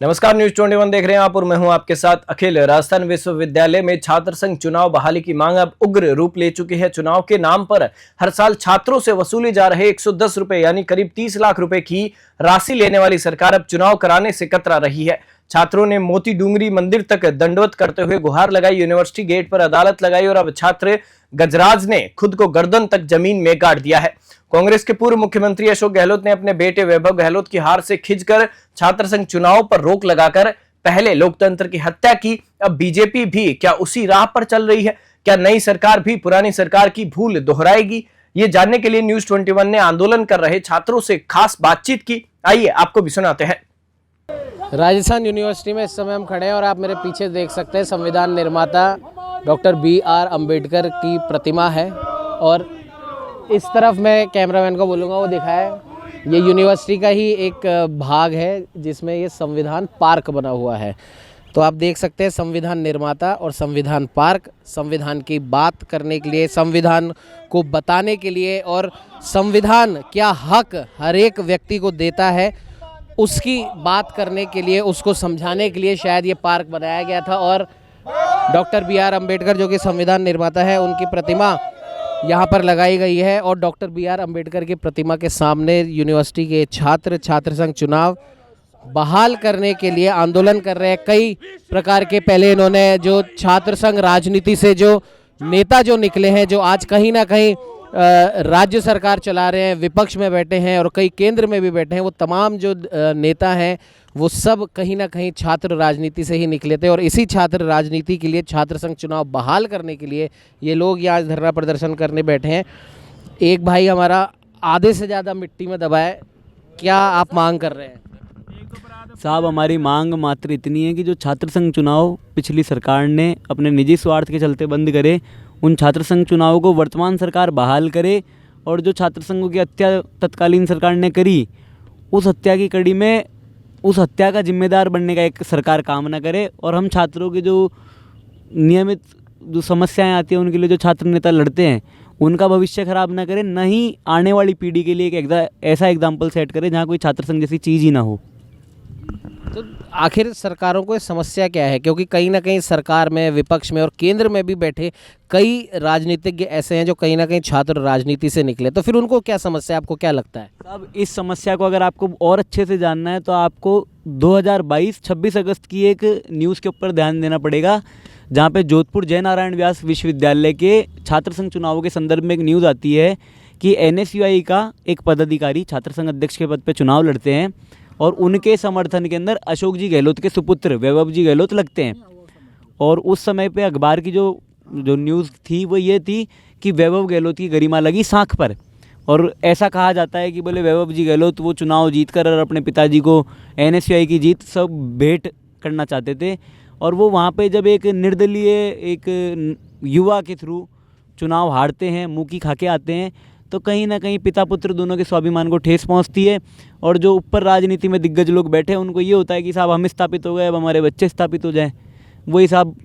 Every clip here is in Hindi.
नमस्कार, न्यूज 21 देख रहे हैं आप और मैं हूं आपके साथ अखिल। राजस्थान विश्वविद्यालय में छात्र संघ चुनाव बहाली की मांग अब उग्र रूप ले चुकी है। चुनाव के नाम पर हर साल छात्रों से वसूले जा रहे 110 रुपए यानी करीब 30 लाख रुपए की राशि लेने वाली सरकार अब चुनाव कराने से कतरा रही है। छात्रों ने मोती डूंगरी मंदिर तक दंडवत करते हुए गुहार लगाई, यूनिवर्सिटी गेट पर अदालत लगाई और अब छात्र गजराज ने खुद को गर्दन तक जमीन में गाड़ दिया है। कांग्रेस के पूर्व मुख्यमंत्री अशोक गहलोत ने अपने बेटे वैभव गहलोत की हार से खिंचकर छात्र संघ चुनाव पर रोक लगाकर पहले लोकतंत्र की हत्या की। अब बीजेपी भी क्या उसी राह पर चल रही है? क्या नई सरकार भी पुरानी सरकार की भूल दोहराएगी? ये जानने के लिए न्यूज 21 ने आंदोलन कर रहे छात्रों से खास बातचीत की। आइए आपको भी सुनाते हैं। राजस्थान यूनिवर्सिटी में इस समय हम खड़े हैं और आप मेरे पीछे देख सकते हैं संविधान निर्माता डॉक्टर बी.आर. अम्बेडकर की प्रतिमा है और इस तरफ मैं कैमरामैन को बोलूँगा वो दिखाए। ये यूनिवर्सिटी का ही एक भाग है जिसमें ये संविधान पार्क बना हुआ है। तो आप देख सकते हैं संविधान निर्माता और संविधान पार्क, संविधान की बात करने के लिए, संविधान को बताने के लिए और संविधान क्या हक हर एक व्यक्ति को देता है उसकी बात करने के लिए, उसको समझाने के लिए शायद ये पार्क बनाया गया था। और डॉक्टर बी.आर. अम्बेडकर जो कि संविधान निर्माता है उनकी प्रतिमा यहाँ पर लगाई गई है और डॉक्टर बी.आर. अम्बेडकर की प्रतिमा के सामने यूनिवर्सिटी के छात्र संघ चुनाव बहाल करने के लिए आंदोलन कर रहे हैं। कई प्रकार के पहले इन्होंने जो छात्र संघ राजनीति से जो नेता जो निकले हैं, जो आज कहीं ना कहीं राज्य सरकार चला रहे हैं, विपक्ष में बैठे हैं और कई केंद्र में भी बैठे हैं, वो तमाम जो नेता हैं वो सब कहीं ना कहीं छात्र राजनीति से ही निकले थे। और इसी छात्र राजनीति के लिए, छात्र संघ चुनाव बहाल करने के लिए ये लोग यहाँ धरना प्रदर्शन करने बैठे हैं। एक भाई हमारा आधे से ज़्यादा मिट्टी में दबा है, क्या आप मांग कर रहे हैं? साहब, हमारी मांग मात्र इतनी है कि जो छात्र संघ चुनाव पिछली सरकार ने अपने निजी स्वार्थ के चलते बंद करे, उन छात्र संघ चुनावों को वर्तमान सरकार बहाल करे और जो छात्र संघों की हत्या तत्कालीन सरकार ने करी, उस हत्या की कड़ी में उस हत्या का जिम्मेदार बनने का एक सरकार काम न करे और हम छात्रों के जो नियमित जो समस्याएं आती हैं उनके लिए जो छात्र नेता लड़ते हैं उनका भविष्य खराब ना करे, न ही आने वाली पीढ़ी के लिए एक ऐसा एग्जाम्पल सेट करे जहाँ कोई छात्र संघ जैसी चीज़ ही ना हो। तो आखिर सरकारों को समस्या क्या है? क्योंकि कहीं ना कहीं सरकार में, विपक्ष में और केंद्र में भी बैठे कई राजनीतिज्ञ ऐसे हैं जो कहीं ना कहीं छात्र राजनीति से निकले, तो फिर उनको क्या समस्या, आपको क्या लगता है? अब इस समस्या को अगर आपको और अच्छे से जानना है तो आपको 2022 26 अगस्त की एक न्यूज़ के ऊपर ध्यान देना पड़ेगा, जहाँ पे जोधपुर जय नारायण व्यास विश्वविद्यालय के छात्र संघ चुनावों के संदर्भ में एक न्यूज़ आती है कि NSUI का एक पदाधिकारी छात्र संघ अध्यक्ष के पद पर चुनाव लड़ते हैं और उनके समर्थन के अंदर अशोक जी गहलोत के सुपुत्र वैभव जी गहलोत लगते हैं। और उस समय पे अखबार की जो न्यूज़ थी वो ये थी कि वैभव गहलोत की गरिमा लगी साँख पर, और ऐसा कहा जाता है कि बोले वैभव जी गहलोत वो चुनाव जीत कर और अपने पिताजी को NSUI की जीत सब भेंट करना चाहते थे। और वो वहाँ पे जब एक निर्दलीय एक युवा के थ्रू चुनाव हारते हैं, मुँह की खा के आते हैं, तो कहीं ना कहीं पिता पुत्र दोनों के स्वाभिमान को ठेस पहुंचती है। और जो ऊपर राजनीति में दिग्गज लोग बैठे हैं उनको ये होता है कि साहब हम स्थापित हो गए, अब हमारे बच्चे स्थापित हो जाएं। वही साहब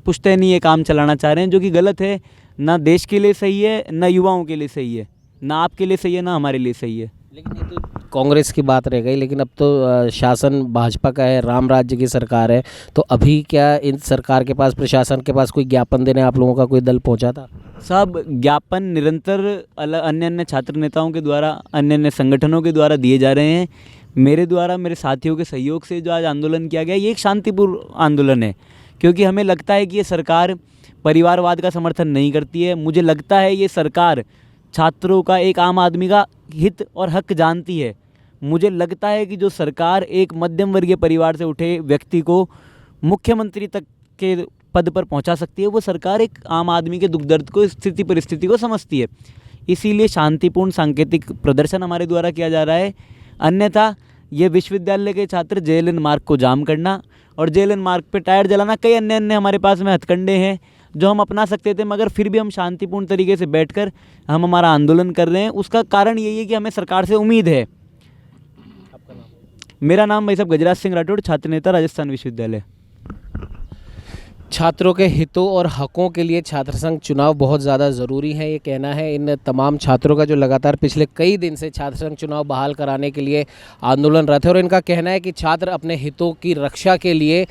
पुश्तैनी ये काम चलाना चाह रहे हैं, जो कि गलत है। ना देश के लिए सही है, ना युवाओं के लिए सही है, ना आपके लिए सही है, ना हमारे लिए सही है। लेकिन ये तो कांग्रेस की बात रह गई, लेकिन अब तो शासन भाजपा का है, राम राज्य की सरकार है। तो अभी क्या इन सरकार के पास, प्रशासन के पास कोई ज्ञापन देने आप लोगों का कोई दल पहुंचा था? साहब, ज्ञापन निरंतर अन्य अन्य छात्र नेताओं के द्वारा, अन्य अन्य संगठनों के द्वारा दिए जा रहे हैं। मेरे द्वारा, मेरे साथियों के सहयोग से जो आज आंदोलन किया गया, ये एक शांतिपूर्ण आंदोलन है, क्योंकि हमें लगता है कि ये सरकार परिवारवाद का समर्थन नहीं करती है। मुझे लगता है ये सरकार छात्रों का, एक आम आदमी का हित और हक जानती है। मुझे लगता है कि जो सरकार एक मध्यम वर्गीय परिवार से उठे व्यक्ति को मुख्यमंत्री तक के पद पर पहुंचा सकती है, वो सरकार एक आम आदमी के दुख दर्द को, स्थिति परिस्थिति को समझती है। इसीलिए शांतिपूर्ण सांकेतिक प्रदर्शन हमारे द्वारा किया जा रहा है। अन्यथा ये विश्वविद्यालय के छात्र JLN मार्ग को जाम करना और JLN मार्ग पे टायर जलाना, कई अन्य अन्य हमारे पास में हथकंडे हैं जो हम अपना सकते थे, मगर फिर भी हम शांतिपूर्ण तरीके से बैठकर हम हमारा आंदोलन कर रहे हैं। उसका कारण यही है कि हमें सरकार से उम्मीद है। आपका नाम? मेरा नाम भाई साहब गजराज सिंह राठौड़, छात्र नेता, राजस्थान विश्वविद्यालय। छात्रों के हितों और हकों के लिए छात्र संघ चुनाव बहुत ज़्यादा ज़रूरी है, ये कहना है इन तमाम छात्रों का जो लगातार पिछले कई दिन से छात्र संघ चुनाव बहाल कराने के लिए आंदोलनरत है। और इनका कहना है कि छात्र अपने हितों की रक्षा के लिए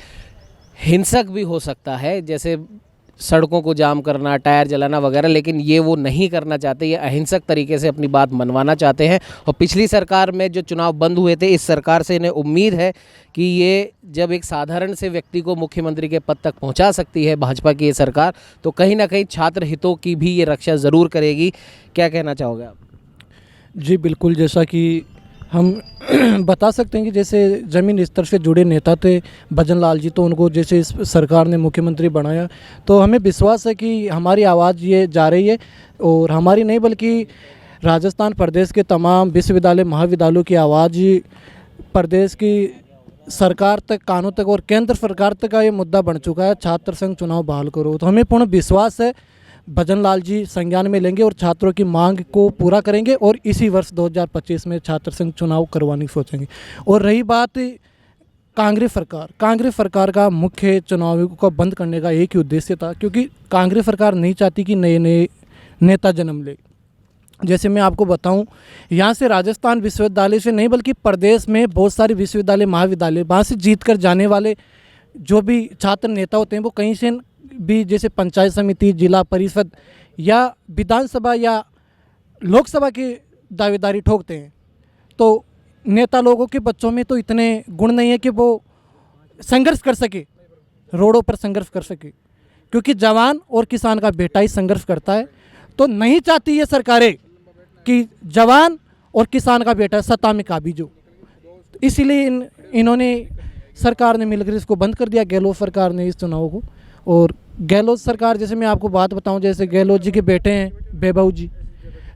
हिंसक भी हो सकता है, जैसे सड़कों को जाम करना, टायर जलाना वगैरह, लेकिन ये वो नहीं करना चाहते। ये अहिंसक तरीके से अपनी बात मनवाना चाहते हैं। और पिछली सरकार में जो चुनाव बंद हुए थे, इस सरकार से इन्हें उम्मीद है कि ये जब एक साधारण से व्यक्ति को मुख्यमंत्री के पद तक पहुंचा सकती है भाजपा की ये सरकार, तो कहीं ना कहीं छात्र हितों की भी ये रक्षा ज़रूर करेगी। क्या कहना चाहोगे आप? जी बिल्कुल, जैसा कि हम बता सकते हैं कि जैसे ज़मीन स्तर से जुड़े नेता थे भजन लाल जी, तो उनको जैसे इस सरकार ने मुख्यमंत्री बनाया, तो हमें विश्वास है कि हमारी आवाज़ ये जा रही है, और हमारी नहीं बल्कि राजस्थान प्रदेश के तमाम विश्वविद्यालय महाविद्यालयों की आवाज़ प्रदेश की सरकार तक, कानून तक और केंद्र सरकार तक का ये मुद्दा बन चुका है। छात्र संघ चुनाव बहाल करो, तो हमें पूर्ण विश्वास है भजन लाल जी संज्ञान में लेंगे और छात्रों की मांग को पूरा करेंगे, और इसी वर्ष 2025 में छात्र संघ चुनाव करवाने की सोचेंगे। और रही बात कांग्रेस सरकार का मुख्य चुनाव को बंद करने का एक ही उद्देश्य था, क्योंकि कांग्रेस सरकार नहीं चाहती कि नए नए नेता जन्म ले। जैसे मैं आपको बताऊं, यहाँ से राजस्थान विश्वविद्यालय से नहीं बल्कि प्रदेश में बहुत सारे विश्वविद्यालय महाविद्यालय, वहाँ से जीत कर जाने वाले जो भी छात्र नेता होते हैं, वो कहीं से भी जैसे पंचायत समिति, जिला परिषद या विधानसभा या लोकसभा की दावेदारी ठोकते हैं। तो नेता लोगों के बच्चों में तो इतने गुण नहीं है कि वो संघर्ष कर सके, रोडों पर संघर्ष कर सके, क्योंकि जवान और किसान का बेटा ही संघर्ष करता है। तो नहीं चाहती ये सरकारें कि जवान और किसान का बेटा सत्ता में काबिज हो, इसीलिए इन्होंने सरकार ने मिलकर इसको बंद कर दिया, गहलोत सरकार ने इस चुनाव को। और गहलोत सरकार, जैसे मैं आपको बात बताऊं, जैसे गहलोत जी के बेटे हैं बेबू जी,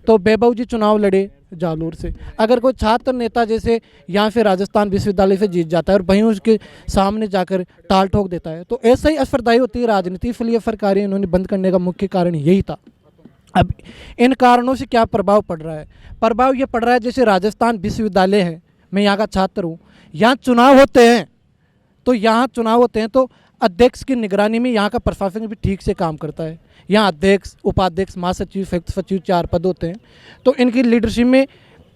तो बेबू जी चुनाव लड़े जालोर से। अगर कोई छात्र नेता जैसे यहाँ से राजस्थान विश्वविद्यालय से जीत जाता है और वहीं उसके सामने जाकर टाल ठोक देता है, तो ऐसा ही असरदायी होती है राजनीति। इसलिए सरकारें इन्होंने बंद करने का मुख्य कारण यही था। अब इन कारणों से क्या प्रभाव पड़ रहा है? प्रभाव ये पड़ रहा है, जैसे राजस्थान विश्वविद्यालय है, मैं यहाँ का छात्र हूँ, यहाँ चुनाव होते हैं तो अध्यक्ष की निगरानी में यहाँ का प्रशासन भी ठीक से काम करता है। यहाँ अध्यक्ष, उपाध्यक्ष, महासचिव, संयुक्त सचिव 4 पद होते हैं, तो इनकी लीडरशिप में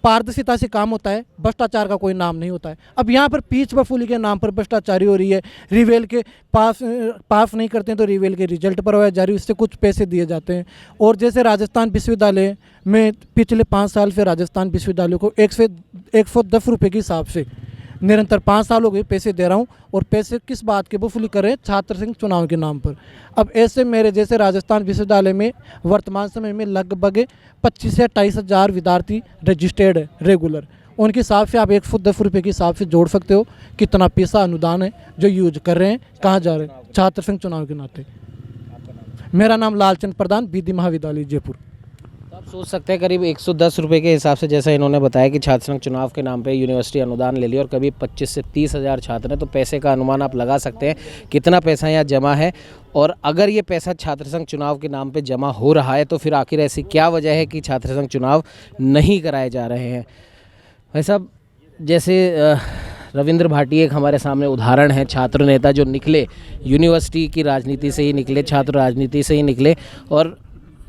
पारदर्शिता से काम होता है, भ्रष्टाचार का कोई नाम नहीं होता है। अब यहाँ पर फीस वसूली के नाम पर भ्रष्टाचारी हो रही है, रिवेल के पास नहीं करते हैं तो रिवेल के रिजल्ट पर हो जारी, उससे कुछ पैसे दिए जाते हैं। और जैसे राजस्थान विश्वविद्यालय में पिछले 5 साल से राजस्थान विश्वविद्यालय को 110 रुपये के हिसाब से निरंतर 5 साल हो गए पैसे दे रहा हूँ, और पैसे किस बात के वसूली कर रहे हैं? छात्र संघ चुनाव के नाम पर। अब ऐसे मेरे जैसे राजस्थान विश्वविद्यालय में वर्तमान समय में लगभग 25 से 28 हज़ार विद्यार्थी रजिस्टर्ड है रेगुलर। उनके हिसाब से आप 110 रुपये के हिसाब से जोड़ सकते हो कितना पैसा अनुदान है जो यूज कर रहे हैं, कहाँ जा रहे हैं छात्र संघ चुनाव के नाते। मेरा नाम लालचंद प्रधान, बीदी महाविद्यालय जयपुर। आप सोच सकते हैं करीब 110 रुपये के हिसाब से, जैसा इन्होंने बताया कि छात्र संघ चुनाव के नाम पे यूनिवर्सिटी अनुदान ले लिया और करीब 25 से 30 हज़ार छात्र हैं, तो पैसे का अनुमान आप लगा सकते हैं कितना पैसा यहाँ जमा है। और अगर ये पैसा छात्र संघ चुनाव के नाम पे जमा हो रहा है, तो फिर आखिर ऐसी क्या वजह है कि छात्र संघ चुनाव नहीं कराए जा रहे हैं? भाई साहब, जैसे रविंद्र भाटी एक हमारे सामने उदाहरण है, छात्र नेता जो निकले, यूनिवर्सिटी की राजनीति से ही निकले, छात्र राजनीति से ही निकले, और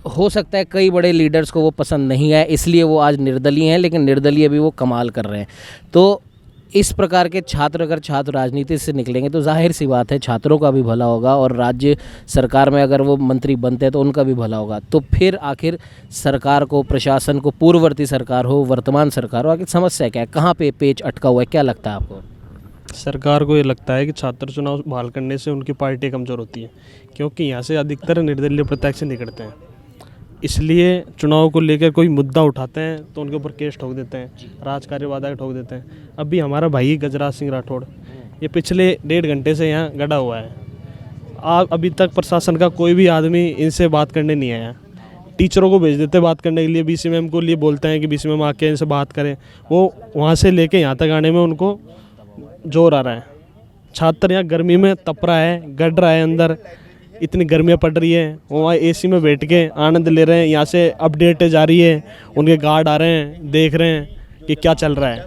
हो सकता है कई बड़े लीडर्स को वो पसंद नहीं आए, इसलिए वो आज निर्दलीय हैं, लेकिन निर्दलीय भी वो कमाल कर रहे हैं। तो इस प्रकार के छात्र अगर छात्र राजनीति से निकलेंगे तो जाहिर सी बात है छात्रों का भी भला होगा, और राज्य सरकार में अगर वो मंत्री बनते हैं तो उनका भी भला होगा। तो फिर आखिर सरकार को, प्रशासन को, पूर्ववर्ती सरकार हो, वर्तमान सरकार हो, आखिर समस्या क्या है? कहाँ पे पेच अटका हुआ है? क्या लगता है आपको? सरकार को ये लगता है कि छात्र चुनाव बहाल करने से उनकी पार्टी कमज़ोर होती है, क्योंकि यहाँ से अधिकतर निर्दलीय प्रत्याशी निकलते हैं, इसलिए चुनाव को लेकर कोई मुद्दा उठाते हैं तो उनके ऊपर केस ठोक देते हैं, राजकार्यवादा ठोक देते हैं। अभी हमारा भाई गजराज सिंह राठौड़, ये पिछले 1.5 घंटे से यहाँ गड़ा हुआ है। अभी तक प्रशासन का कोई भी आदमी इनसे बात करने नहीं आया। टीचरों को भेज देते बात करने के लिए, बीसी मैम को लिए बोलते हैं कि बीसी मैम आके इनसे बात करें, वो वहाँ से लेके यहाँ तक आने में उनको जोर आ रहा है। छात्र यहाँ गर्मी में तप रहा है, गड़ रहा है अंदर, इतनी गर्मियाँ पड़ रही है, वो वहाँ एसी में बैठ के आनंद ले रहे हैं। यहाँ से अपडेट जा रही है, उनके गार्ड आ रहे हैं, देख रहे हैं कि क्या चल रहा है।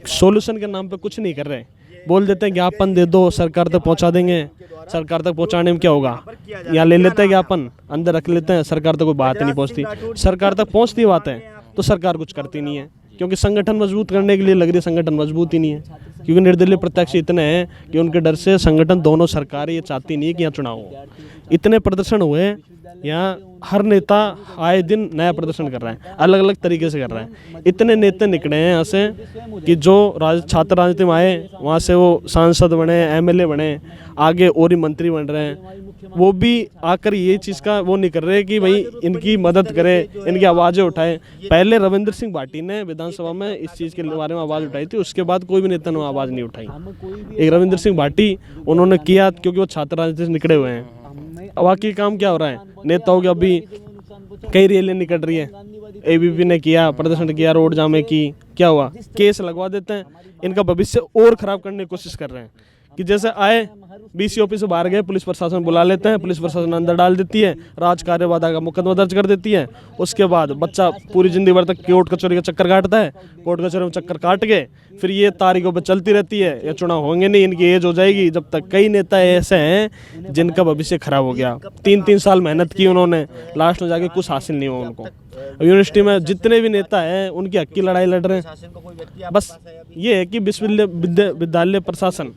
सॉल्यूशन के नाम पे कुछ नहीं कर रहे हैं। बोल देते हैं ज्ञापन दे दो, सरकार तक पहुंचा देंगे। सरकार तक पहुंचाने में क्या होगा, यहाँ ले लेते हैं ज्ञापन, अंदर रख लेते हैं, सरकार तक कोई बात ही नहीं पहुंचती। सरकार तक पहुंचती बात है तो सरकार कुछ करती नहीं है, क्योंकि संगठन मजबूत करने के लिए लग रही है, संगठन मजबूत ही नहीं है, क्योंकि निर्दलीय प्रत्याशी इतने हैं कि उनके डर से संगठन दोनों सरकारें ये चाहती नहीं है कि यहाँ चुनाव हो। इतने प्रदर्शन हुए, यहाँ हर नेता आए दिन नया प्रदर्शन कर रहा है, अलग अलग तरीके से कर रहा है। इतने नेता निकले हैं यहाँ से कि जो छात्र राजनीति में आए वहाँ से वो सांसद बने, एमएलए बने, आगे और ही मंत्री बन रहे हैं। वो भी आकर ये चीज़ का वो नहीं कर रहे कि भाई इनकी मदद करे, इनकी आवाज़ें उठाए। पहले रविंद्र सिंह भाटी ने विधानसभा में इस चीज़ के बारे में आवाज़ उठाई थी, उसके बाद कोई भी नेता ने आवाज़ नहीं उठाई। एक रविंद्र सिंह भाटी उन्होंने किया क्योंकि वो छात्र राजनीति से निकले हुए हैं। बाकी काम क्या हो रहा है, नेताओं के अभी कई रैलियां निकल रही है, एबीपी ने किया, प्रदर्शन किया, रोड जामे की, क्या हुआ, केस लगवा देते हैं। इनका भविष्य और खराब करने की कोशिश कर रहे हैं कि जैसे आए बीसी ऑफिस से बाहर गए, पुलिस प्रशासन बुला लेते हैं, पुलिस प्रशासन अंदर डाल देती है, राज कार्यवादा का मुकदमा दर्ज कर देती है। उसके बाद बच्चा पूरी जिंदगी भर तक कोर्ट कचहरी का चक्कर काटता है, कोर्ट कचहरी में चक्कर काट के फिर ये तारीखों पर चलती रहती है, ये चुनाव होंगे नहीं, इनकी एज हो जाएगी जब तक। कई नेता ऐसे हैं जिनका भविष्य खराब हो गया, 3-3 साल मेहनत की उन्होंने, लास्ट में जाके कुछ हासिल नहीं हुआ उनको। यूनिवर्सिटी में जितने भी नेता हैं उनकी हक की लड़ाई लड़ रहे हैं। बस ये है कि विद्यालय प्रशासन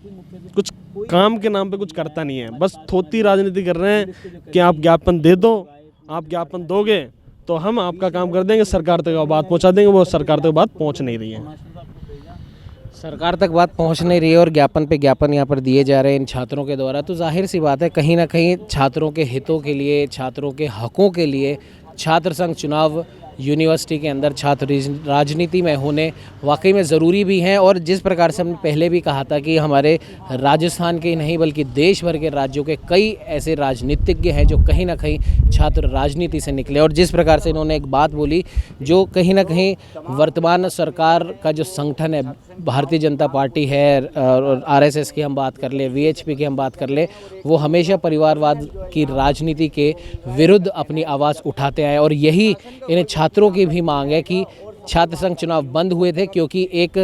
कुछ काम के नाम पे कुछ करता नहीं है, बस थोती राजनीति कर रहे हैं कि आप ज्ञापन दे दो, आप ज्ञापन दोगे तो हम आपका काम कर देंगे, सरकार तक बात पहुंचा देंगे। वो सरकार तक बात पहुंच नहीं रही है, सरकार तक बात पहुंच नहीं रही है और ज्ञापन पे ज्ञापन यहाँ पर दिए जा रहे हैं इन छात्रों के द्वारा। तो जाहिर सी बात है, कहीं ना कहीं छात्रों के हितों के लिए, छात्रों के हकों के लिए छात्र संघ चुनाव यूनिवर्सिटी के अंदर छात्र राजनीति में होने वाकई में ज़रूरी भी हैं। और जिस प्रकार से हमने पहले भी कहा था कि हमारे राजस्थान के नहीं बल्कि देश भर के राज्यों के कई ऐसे राजनीतिज्ञ हैं जो कहीं ना कहीं छात्र राजनीति से निकले, और जिस प्रकार से इन्होंने एक बात बोली जो कहीं ना कहीं वर्तमान सरकार का जो संगठन है, भारतीय जनता पार्टी है, और आरएसएस की हम बात कर ले, वीएचपी की हम बात कर ले, वो हमेशा परिवारवाद की राजनीति के विरुद्ध अपनी आवाज़ उठाते आए। और यही इन छात्रों की भी मांग है कि छात्र संघ चुनाव बंद हुए थे क्योंकि एक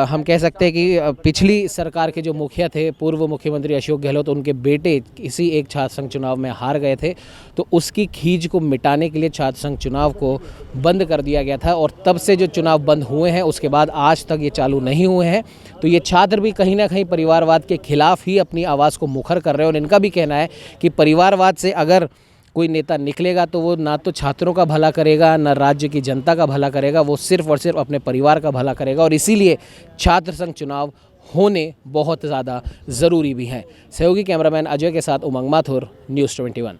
हम कह सकते हैं कि पिछली सरकार के जो मुखिया थे, पूर्व मुख्यमंत्री अशोक गहलोत, उनके बेटे किसी एक छात्र संघ चुनाव में हार गए थे, तो उसकी खींच को मिटाने के लिए छात्र संघ चुनाव को बंद कर दिया गया था। और तब से जो चुनाव बंद हुए हैं उसके बाद आज तक ये चालू नहीं हुए हैं। तो ये छात्र भी कहीं ना कहीं परिवारवाद के खिलाफ ही अपनी आवाज़ को मुखर कर रहे हैं। और इनका भी कहना है कि परिवारवाद से अगर कोई नेता निकलेगा तो वो ना तो छात्रों का भला करेगा, ना राज्य की जनता का भला करेगा, वो सिर्फ और सिर्फ अपने परिवार का भला करेगा। और इसीलिए छात्र संघ चुनाव होने बहुत ज़्यादा ज़रूरी भी हैं। सहयोगी कैमरामैन अजय के साथ उमंग माथुर, न्यूज़ 21।